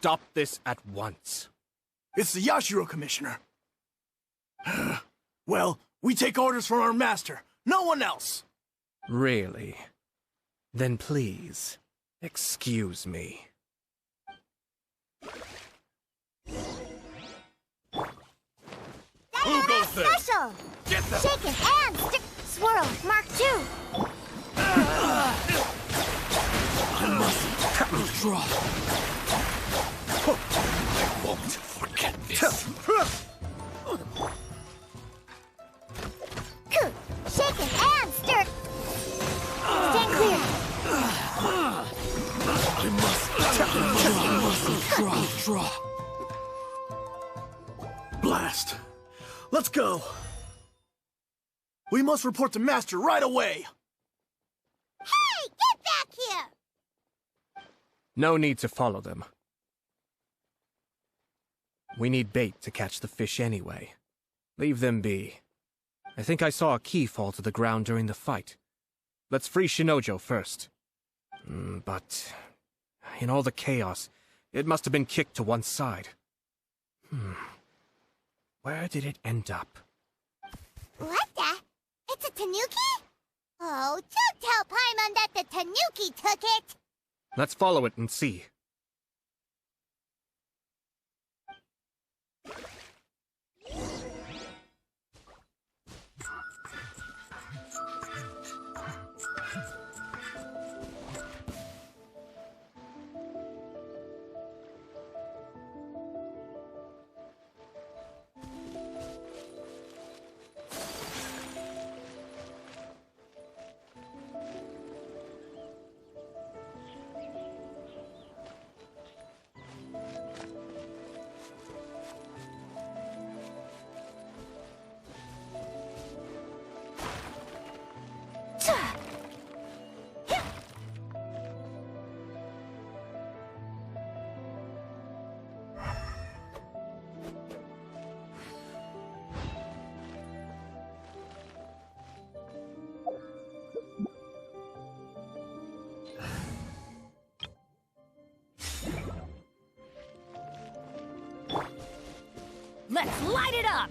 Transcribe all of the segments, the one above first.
stop this at once. It's the Yashiro, Commissioner. Well, we take orders from our master. No one else. Really? Then please, excuse me. Who goes there? Special! Get them! Shaken and swirl, Mark 2. I must withdraw. I won't forget this. Shaken and stirred. Stand clear. I must withdraw. Blast. Let's go. We must report to Master right away. Hey, get back here! No need to follow them. We need bait to catch the fish anyway. Leave them be. I think I saw a key fall to the ground during the fight. Let's free Shinojo first. But in all the chaos, it must have been kicked to one side. Where did it end up? What the? It's a tanuki? Oh, don't tell Paimon that the tanuki took it! Let's follow it and see. Let's light it up!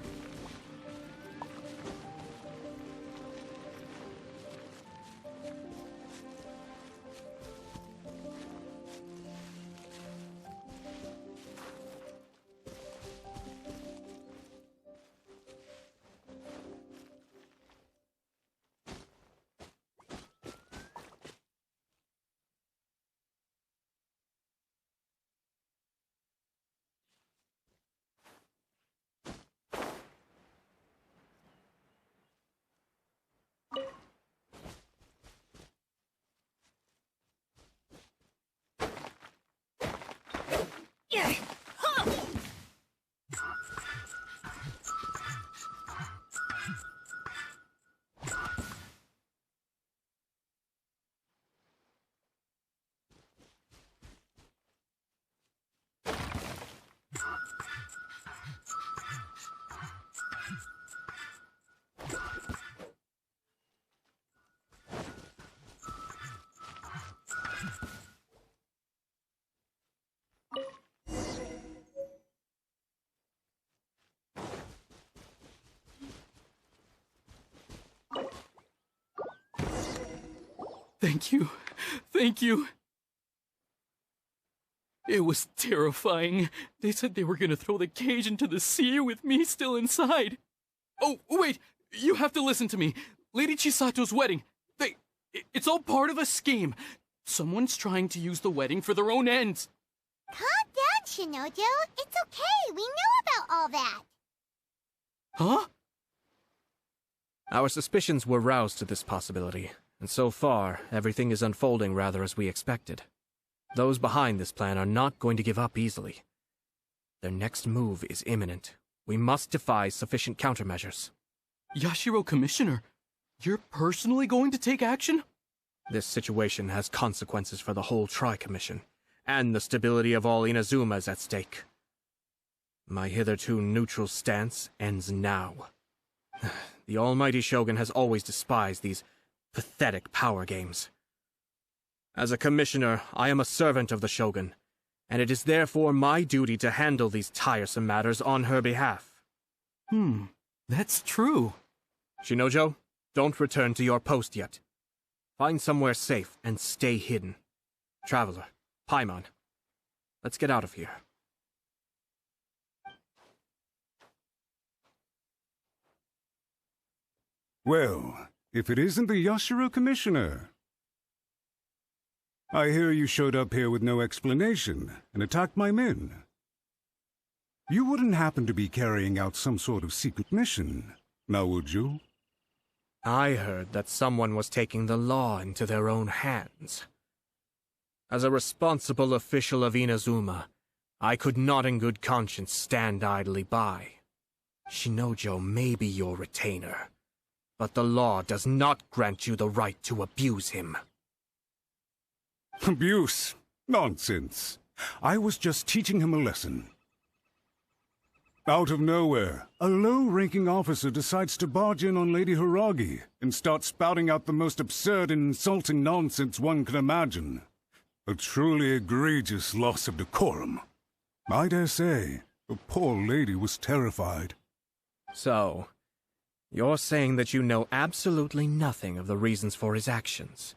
Thank you. Thank you. It was terrifying. They said they were gonna throw the cage into the sea with me still inside. Oh, wait! You have to listen to me. Lady Chisato's wedding. It's all part of a scheme. Someone's trying to use the wedding for their own ends. Calm down, Shinojo. It's okay. We know about all that. Huh? Our suspicions were roused to this possibility, and so far, everything is unfolding rather as we expected. Those behind this plan are not going to give up easily. Their next move is imminent. We must devise sufficient countermeasures. Yashiro Commissioner, you're personally going to take action? This situation has consequences for the whole Tri-Commission, and the stability of all Inazuma is at stake. My hitherto neutral stance ends now. The almighty Shogun has always despised these pathetic power games. As a commissioner, I am a servant of the Shogun, and it is therefore my duty to handle these tiresome matters on her behalf. That's true. Shinojo, don't return to your post yet. Find somewhere safe and stay hidden. Traveler, Paimon, let's get out of here. Well, if it isn't the Yashiro Commissioner. I hear you showed up here with no explanation and attacked my men. You wouldn't happen to be carrying out some sort of secret mission, now would you? I heard that someone was taking the law into their own hands. As a responsible official of Inazuma, I could not in good conscience stand idly by. Shinojo may be your retainer, but the law does not grant you the right to abuse him. Abuse? Nonsense. I was just teaching him a lesson. Out of nowhere, a low-ranking officer decides to barge in on Lady Hiragi and start spouting out the most absurd and insulting nonsense one can imagine. A truly egregious loss of decorum. I dare say, the poor lady was terrified. So, you're saying that you know absolutely nothing of the reasons for his actions?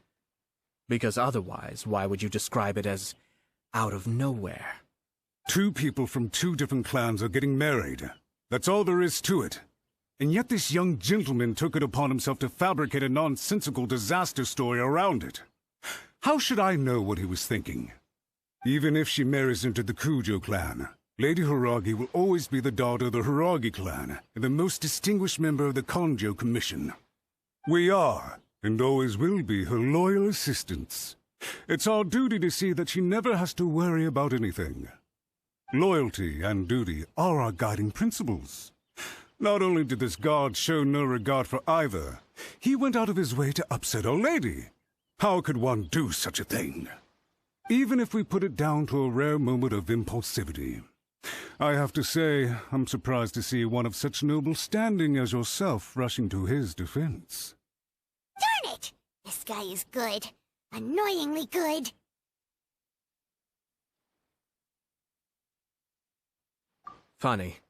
Because otherwise, why would you describe it as out of nowhere? Two people from two different clans are getting married. That's all there is to it. And yet this young gentleman took it upon himself to fabricate a nonsensical disaster story around it. How should I know what he was thinking? Even if she marries into the Kujo clan, Lady Hiragi will always be the daughter of the Hiragi clan and the most distinguished member of the Kanjo Commission. We are, and always will be, her loyal assistants. It's our duty to see that she never has to worry about anything. Loyalty and duty are our guiding principles. Not only did this guard show no regard for either, he went out of his way to upset our lady. How could one do such a thing? Even if we put it down to a rare moment of impulsivity. I have to say, I'm surprised to see one of such noble standing as yourself rushing to his defense. Darn it! This guy is good. Annoyingly good. Funny.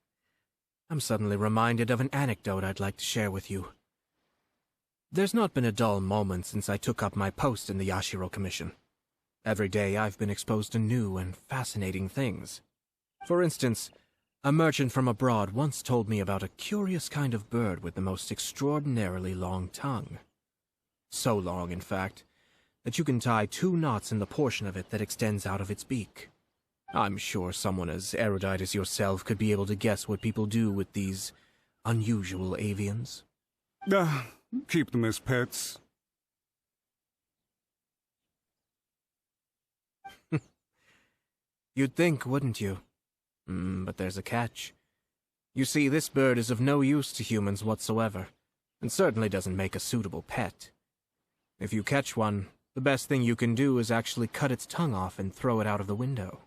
I'm suddenly reminded of an anecdote I'd like to share with you. There's not been a dull moment since I took up my post in the Yashiro Commission. Every day I've been exposed to new and fascinating things. For instance, a merchant from abroad once told me about a curious kind of bird with the most extraordinarily long tongue. So long, in fact, that you can tie 2 knots in the portion of it that extends out of its beak. I'm sure someone as erudite as yourself could be able to guess what people do with these unusual avians. Keep them as pets. You'd think, wouldn't you? But there's a catch. You see, this bird is of no use to humans whatsoever, and certainly doesn't make a suitable pet. If you catch one, the best thing you can do is actually cut its tongue off and throw it out of the window.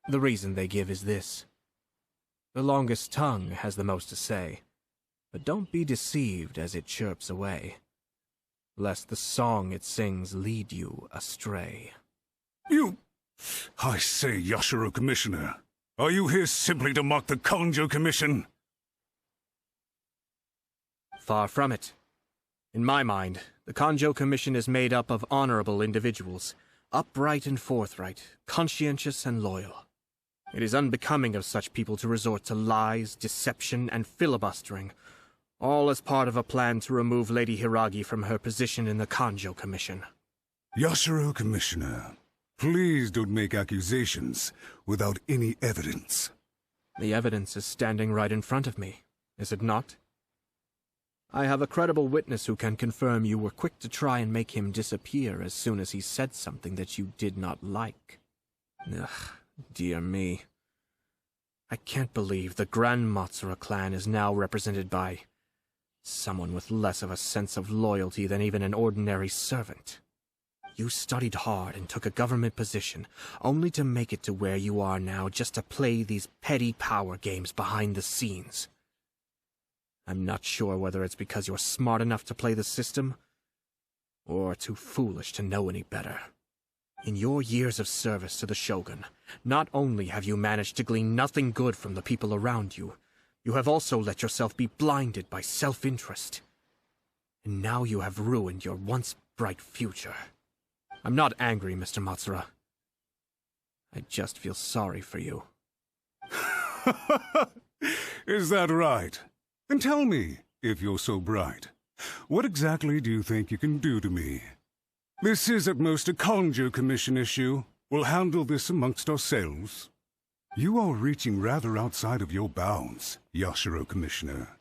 The reason they give is this. The longest tongue has the most to say, but don't be deceived as it chirps away, lest the song it sings lead you astray. I say, Yashiro Commissioner, are you here simply to mock the Kanjo Commission? Far from it. In my mind, the Kanjo Commission is made up of honorable individuals, upright and forthright, conscientious and loyal. It is unbecoming of such people to resort to lies, deception, and filibustering, all as part of a plan to remove Lady Hiragi from her position in the Kanjo Commission. Yashiro Commissioner, please don't make accusations without any evidence. The evidence is standing right in front of me, is it not? I have a credible witness who can confirm you were quick to try and make him disappear as soon as he said something that you did not like. Ugh, dear me. I can't believe the Grand Matsura clan is now represented by someone with less of a sense of loyalty than even an ordinary servant. You studied hard and took a government position, only to make it to where you are now just to play these petty power games behind the scenes. I'm not sure whether it's because you're smart enough to play the system, or too foolish to know any better. In your years of service to the Shogun, not only have you managed to glean nothing good from the people around you, you have also let yourself be blinded by self-interest. And now you have ruined your once bright future. I'm not angry, Mr. Matsura. I just feel sorry for you. Is that right? Then tell me, if you're so bright, what exactly do you think you can do to me? This is at most a Kanjo Commission issue. We'll handle this amongst ourselves. You are reaching rather outside of your bounds, Yashiro Commissioner.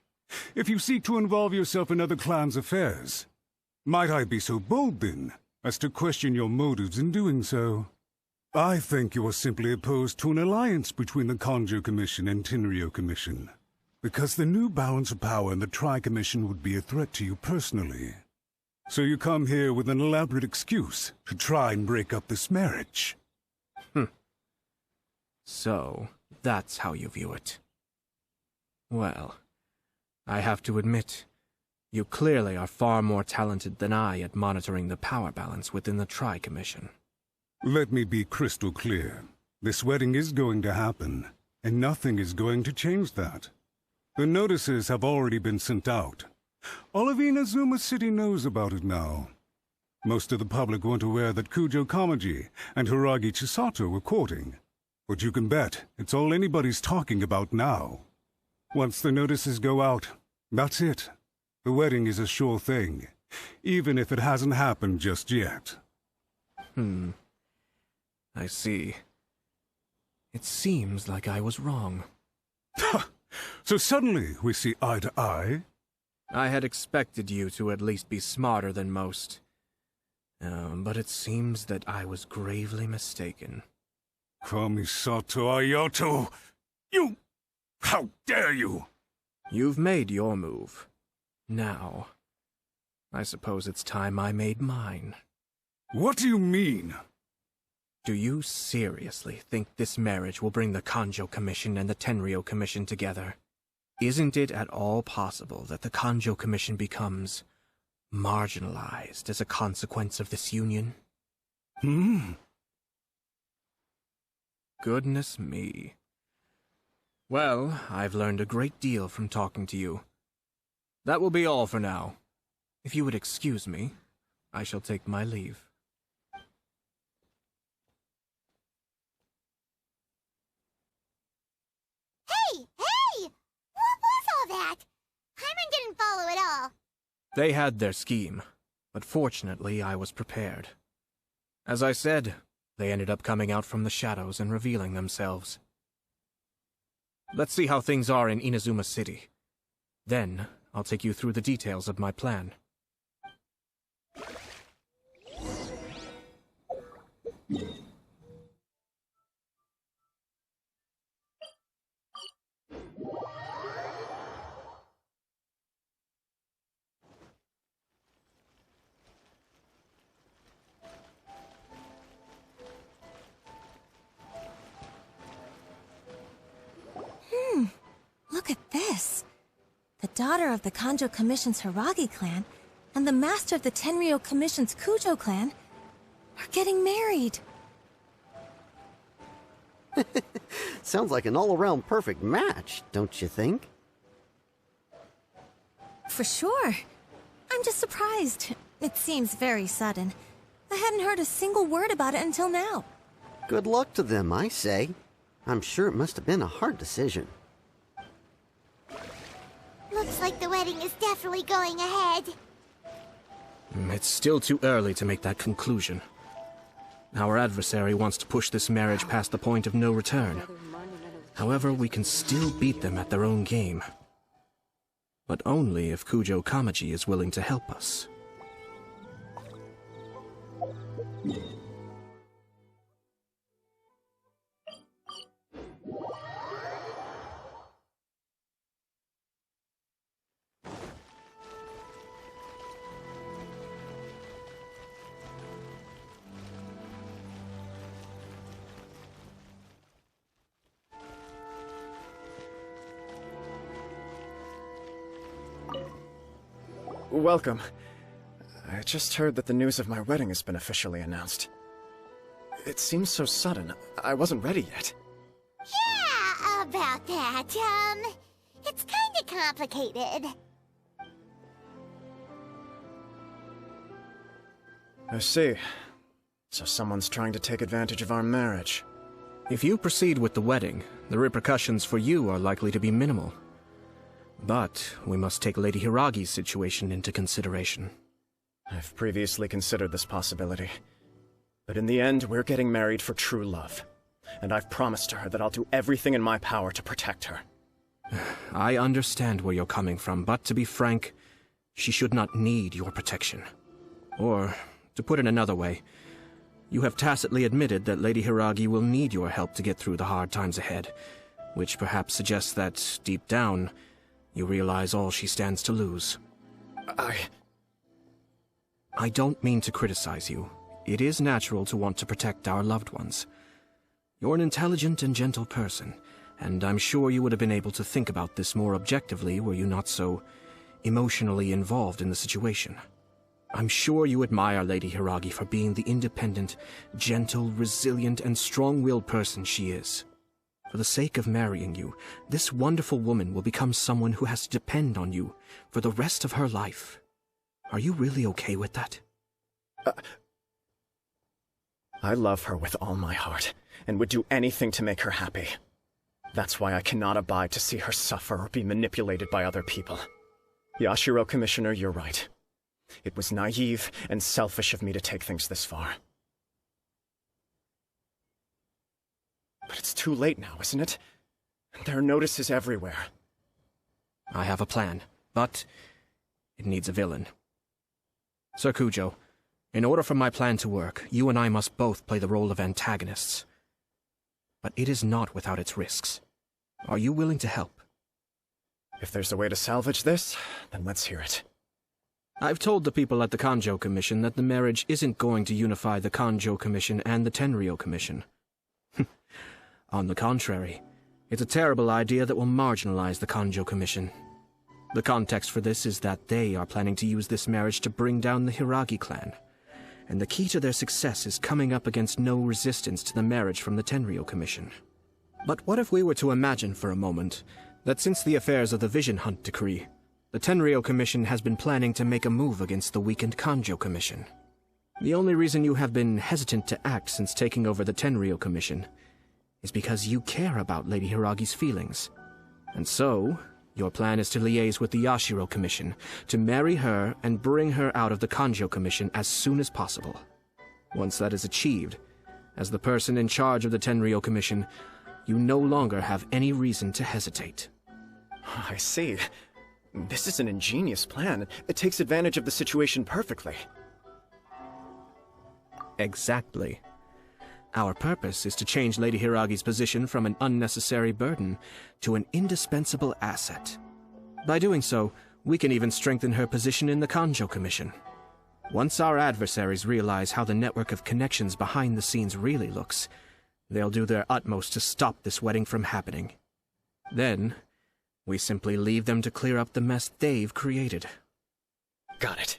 If you seek to involve yourself in other clans' affairs, might I be so bold, then, as to question your motives in doing so? I think you are simply opposed to an alliance between the Kanjo Commission and Tenryo Commission, because the new balance of power in the Tri-Commission would be a threat to you personally. So you come here with an elaborate excuse to try and break up this marriage. So, that's how you view it. Well, I have to admit, you clearly are far more talented than I at monitoring the power balance within the Tri-Commission. Let me be crystal clear. This wedding is going to happen, and nothing is going to change that. The notices have already been sent out. All of Inazuma City knows about it now. Most of the public weren't aware that Kujo Kamaji and Hiragi Chisato were courting. But you can bet it's all anybody's talking about now. Once the notices go out, that's it. The wedding is a sure thing, even if it hasn't happened just yet. I see. It seems like I was wrong. So suddenly we see eye to eye? I had expected you to at least be smarter than most. But it seems that I was gravely mistaken. Kamisato Ayato! You! How dare you! You've made your move. Now, I suppose it's time I made mine. What do you mean? Do you seriously think this marriage will bring the Kanjo Commission and the Tenryo Commission together? Isn't it at all possible that the Kanjo Commission becomes marginalized as a consequence of this union? Goodness me. Well, I've learned a great deal from talking to you. That will be all for now. If you would excuse me, I shall take my leave. Hey! What was all that? Paimon didn't follow at all. They had their scheme, but fortunately I was prepared. As I said, they ended up coming out from the shadows and revealing themselves. Let's see how things are in Inazuma City. Then, I'll take you through the details of my plan. Look at this. The daughter of the Kanjo Commission's Hiragi clan and the master of the Tenryo Commission's Kujo clan are getting married. Sounds like an all-around perfect match, don't you think? For sure. I'm just surprised. It seems very sudden. I hadn't heard a single word about it until now. Good luck to them, I say. I'm sure it must have been a hard decision. Looks like the wedding is definitely going ahead. It's still too early to make that conclusion. Our adversary wants to push this marriage past the point of no return. However, we can still beat them at their own game. But only if Kujo Kamaji is willing to help us. Welcome. I just heard that the news of my wedding has been officially announced. It seems so sudden. I wasn't ready yet. Yeah, about that. It's kinda complicated. I see. So someone's trying to take advantage of our marriage. If you proceed with the wedding, the repercussions for you are likely to be minimal. But we must take Lady Hiragi's situation into consideration. I've previously considered this possibility. But in the end, we're getting married for true love. And I've promised her that I'll do everything in my power to protect her. I understand where you're coming from, but to be frank, she should not need your protection. Or, to put it another way, you have tacitly admitted that Lady Hiragi will need your help to get through the hard times ahead, which perhaps suggests that, deep down, you realize all she stands to lose. I don't mean to criticize you. It is natural to want to protect our loved ones. You're an intelligent and gentle person, and I'm sure you would have been able to think about this more objectively were you not so emotionally involved in the situation. I'm sure you admire Lady Hiragi for being the independent, gentle, resilient, and strong-willed person she is. For the sake of marrying you, this wonderful woman will become someone who has to depend on you for the rest of her life. Are you really okay with that? I love her with all my heart, and would do anything to make her happy. That's why I cannot abide to see her suffer or be manipulated by other people. Yashiro, Commissioner, you're right. It was naive and selfish of me to take things this far. But it's too late now, isn't it? There are notices everywhere. I have a plan, but it needs a villain. Sir Kujo, in order for my plan to work, you and I must both play the role of antagonists. But it is not without its risks. Are you willing to help? If there's a way to salvage this, then let's hear it. I've told the people at the Kanjo Commission that the marriage isn't going to unify the Kanjo Commission and the Tenryou Commission. On the contrary, it's a terrible idea that will marginalize the Kanjo Commission. The context for this is that they are planning to use this marriage to bring down the Hiragi clan, and the key to their success is coming up against no resistance to the marriage from the Tenryou Commission. But what if we were to imagine for a moment that since the affairs of the Vision Hunt Decree, the Tenryou Commission has been planning to make a move against the weakened Kanjo Commission? The only reason you have been hesitant to act since taking over the Tenryou Commission is because you care about Lady Hiragi's feelings. And so, your plan is to liaise with the Yashiro Commission, to marry her and bring her out of the Kanjo Commission as soon as possible. Once that is achieved, as the person in charge of the Tenryou Commission, you no longer have any reason to hesitate. I see. This is an ingenious plan. It takes advantage of the situation perfectly. Exactly. Our purpose is to change Lady Hiragi's position from an unnecessary burden to an indispensable asset. By doing so, we can even strengthen her position in the Kanjo Commission. Once our adversaries realize how the network of connections behind the scenes really looks, they'll do their utmost to stop this wedding from happening. Then, we simply leave them to clear up the mess they've created. Got it.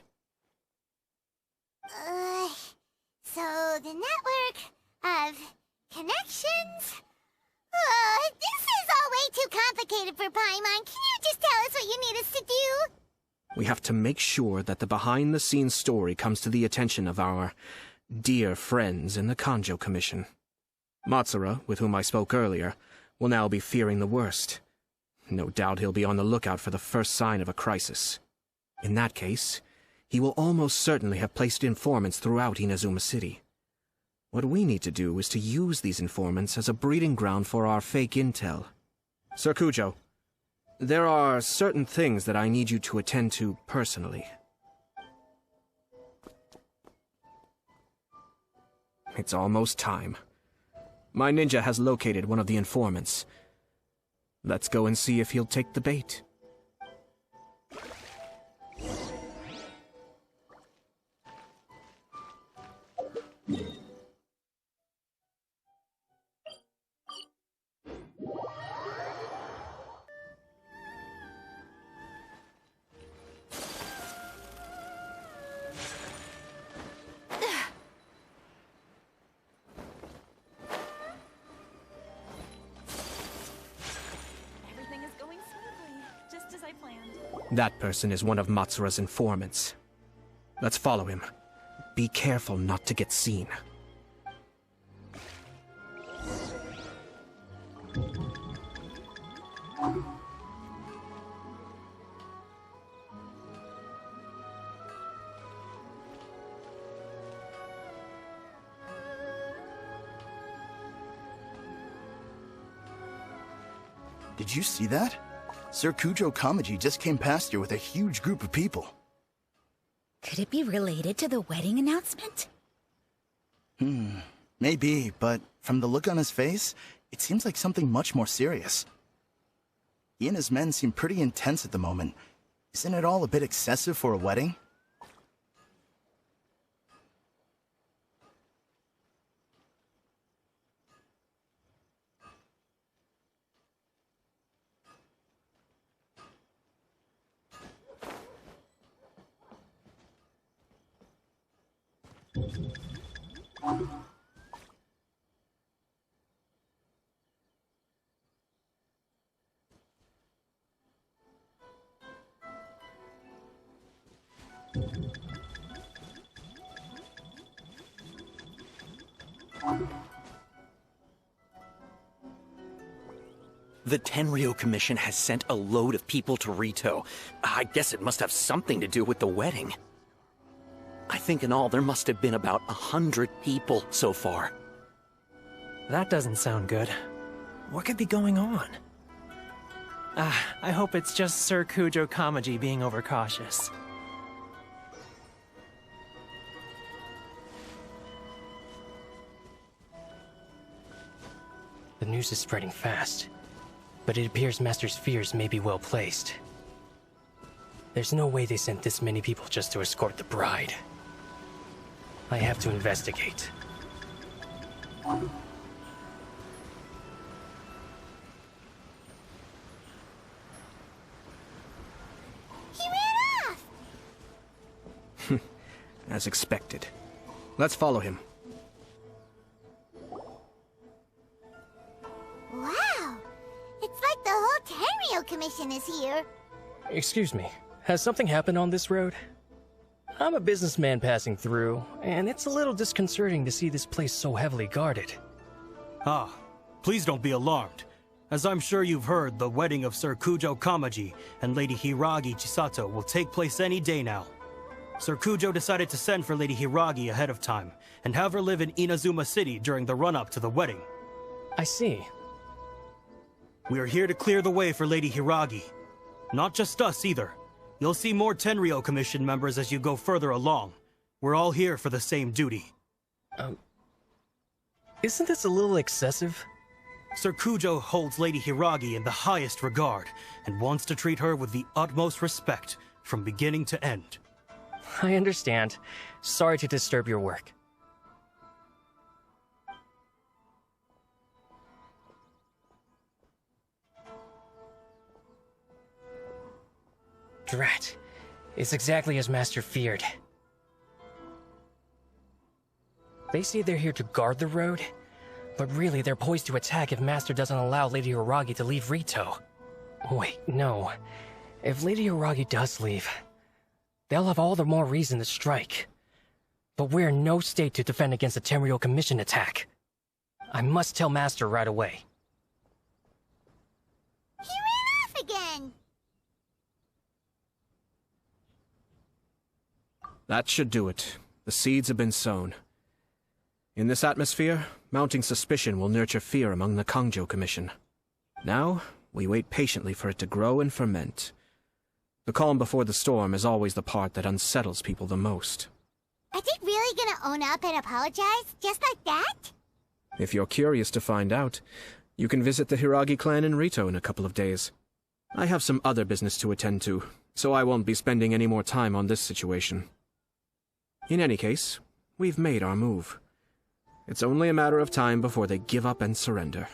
So the network of connections? This is all way too complicated for Paimon. Can you just tell us what you need us to do? We have to make sure that the behind-the-scenes story comes to the attention of our dear friends in the Kanjo Commission. Matsura, with whom I spoke earlier, will now be fearing the worst. No doubt he'll be on the lookout for the first sign of a crisis. In that case, he will almost certainly have placed informants throughout Inazuma City. What we need to do is to use these informants as a breeding ground for our fake intel. Sir Kujo, there are certain things that I need you to attend to personally. It's almost time. My ninja has located one of the informants. Let's go and see if he'll take the bait. That person is one of Matsura's informants. Let's follow him. Be careful not to get seen. Did you see that? Sir Kujo Kamaji just came past here with a huge group of people. Could it be related to the wedding announcement? Maybe, but from the look on his face, it seems like something much more serious. He and his men seem pretty intense at the moment. Isn't it all a bit excessive for a wedding? The Tenryo Commission has sent a load of people to Rito. I guess it must have something to do with the wedding. I think in all there must have been about 100 people so far. That doesn't sound good. What could be going on? I hope it's just Sir Kujo Kamaji being overcautious. The news is spreading fast, but it appears Master's fears may be well placed. There's no way they sent this many people just to escort the bride. I have to investigate. He ran off! As expected. Let's follow him. Wow! It's like the whole Tenryo Commission is here. Excuse me, has something happened on this road? I'm a businessman passing through, and it's a little disconcerting to see this place so heavily guarded. Ah, please don't be alarmed. As I'm sure you've heard, the wedding of Sir Kujo Kamaji and Lady Hiragi Chisato will take place any day now. Sir Kujo decided to send for Lady Hiragi ahead of time, and have her live in Inazuma City during the run-up to the wedding. I see. We are here to clear the way for Lady Hiragi. Not just us, either. You'll see more Tenryo Commission members as you go further along. We're all here for the same duty. Isn't this a little excessive? Sir Kujo holds Lady Hiragi in the highest regard, and wants to treat her with the utmost respect, from beginning to end. I understand. Sorry to disturb your work. Drat. It's exactly as Master feared. They say they're here to guard the road, but really they're poised to attack if Master doesn't allow Lady Hiragi to leave Rito. Wait, no. If Lady Hiragi does leave, they'll have all the more reason to strike. But we're in no state to defend against a Tenryo Commission attack. I must tell Master right away. He ran off again! That should do it. The seeds have been sown. In this atmosphere, mounting suspicion will nurture fear among the Kangjo Commission. Now, we wait patiently for it to grow and ferment. The calm before the storm is always the part that unsettles people the most. Are they really gonna own up and apologize, just like that? If you're curious to find out, you can visit the Hiragi clan in Rito in a couple of days. I have some other business to attend to, so I won't be spending any more time on this situation. In any case, we've made our move. It's only a matter of time before they give up and surrender.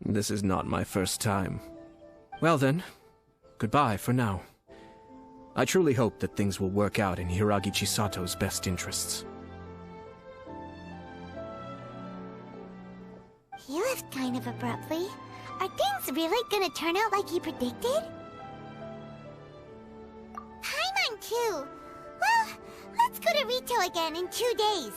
This is not my first time. Well then, goodbye for now. I truly hope that things will work out in Hiragi Chisato's best interests. He left kind of abruptly. Are things really gonna turn out like you predicted? Paimon too. Well, let's go to Rito again in 2 days.